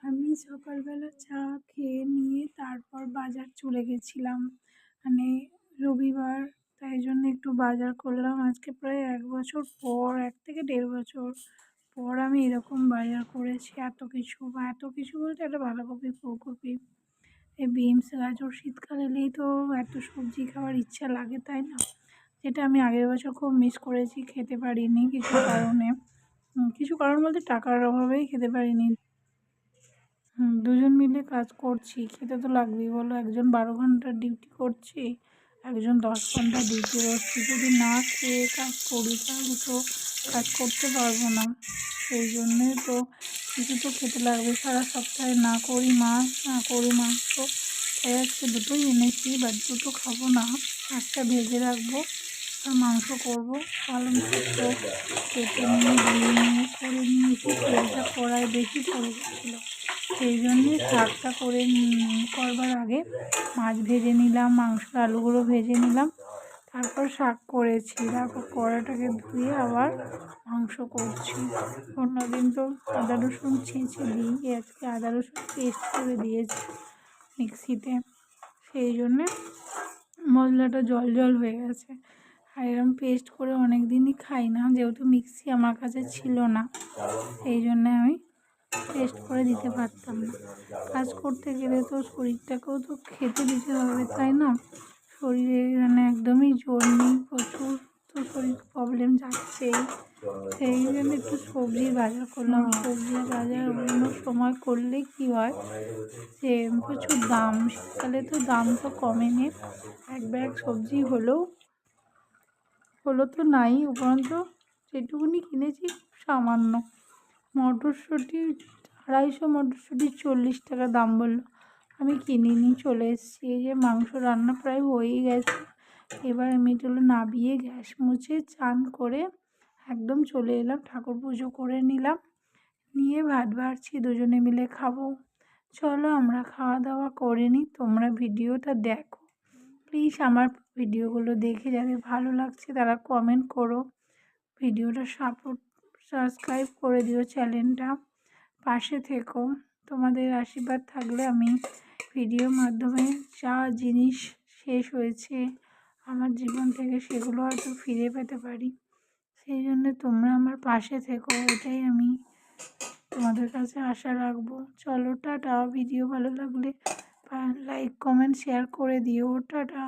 আমি সকালবেলা চা খেয়ে নিয়ে তারপর বাজার চলে গেছিলাম। মানে রবিবার, তাই জন্য একটু বাজার করলাম। আজকে প্রায় 1 বছর পর, 1 থেকে 1.5 বছর পর আমি এরকম বাজার করেছি। এত কিছু বলতে একটা বাঁধাকপি, ফুলকপি, এই বিনস, গাজর। শীতকাল এলেই তো এত সবজি খাওয়ার ইচ্ছা লাগে, তাই না? যেটা আমি আগের বছর খুব মিস করেছি, খেতে পারিনি কিছু কারণে। কিছু কারণ বলতে টাকার অভাবেই খেতে পারিনি। দুজন মিলে কাজ করছি, খেতে তো লাগবেই বলো। একজন 12 ঘন্টার ডিউটি করছি, একজন 10 ঘন্টা ডিউটি করছি। যদি না খেয়ে কাজ করি তাহলে তো কাজ করতে পারবো না। সেই জন্যে তো কিছু তো খেতে লাগবে। সারা সপ্তাহে না করি মাছ, না করি মাংস, তাই আজকে দুটোই এনেছি। বাট দুটো খাবো না, একটা ভেজে রাখবো আর মাংস করবো। পালং শাক কেটে নিয়ে ধুয়ে নিয়ে করে নিয়েছি। তেলটা কড়াই বেশি পড়ে গেছিলো, সেই জন্যে শাকটা করবার আগে মাছ ভেজে নিলাম, মাংস আলুগুলো ভেজে নিলাম, তারপর শাক করেছি। তারপর কড়াটাকে ধুয়ে আবার মাংস করছি। অন্যদিন তো আদা রসুন ছেঁচে দিই, আজকে আদা রসুন পেস্ট করে দিয়েছি মিক্সিতে। সেই জন্যে মশলাটা জল জল হয়ে গেছে। আর এরকম পেস্ট করে অনেক দিনই খাই না, যেহেতু মিক্সি আমার কাছে ছিল না। সেই জন্যে আমি পেস্ট করে দিতে পারতাম না। কাজ করতে গেলে তো শরীরটাকেও তো খেতে দিতে হবে, তাই না? শরীরে একদমই জোর নেই, প্রচুর তো শরীর প্রবলেম যাচ্ছেই। সেই জন্য একটু সবজির বাজার করলাম। সবজির বাজার অন্য সময় করলে কি হয় যে প্রচুর দাম, শীতকালে তো দাম তো কমেনি। এক ব্যাগ সবজি হলো তো নাই, উপরন্ত যেটুকুনি কিনেছি সামান্য। মটরশুঁটি 250 মটরশুঁটি 40 টাকা দাম বললো। আমি কিনিনি, চলে এসেছি। এই যে মাংস রান্না প্রায় হয়েই গেছে। এবার আমি চলো নাবিয়ে গ্যাস মুছে চান করে একদম চলে এলাম, ঠাকুর পুজো করে নিলাম, নিয়ে ভাত বাড়ছি, দুজনে মিলে খাবো। চলো আমরা খাওয়া দাওয়া করে নিই, তোমরা ভিডিওটা দেখো প্লিজ। আমার ভিডিওগুলো দেখে যাদের ভালো লাগছে তারা কমেন্ট করো, ভিডিওটা সাবস্ক্রাইব করে দিও চ্যানেলটা, পাশে থেকো। তোমাদের আশীর্বাদ থাকলে আমি ভিডিওর মাধ্যমে যা জিনিস শেষ হয়েছে আমার জীবন থেকে সেগুলো হয়তো ফিরে পেতে পারি। সেই জন্য তোমরা আমার পাশে থেকো, এটাই আমি তোমাদের কাছে আশা রাখবো। চলো টাটা। ভিডিও ভালো লাগলে লাইক, কমেন্ট, শেয়ার করে দিও। টাটা।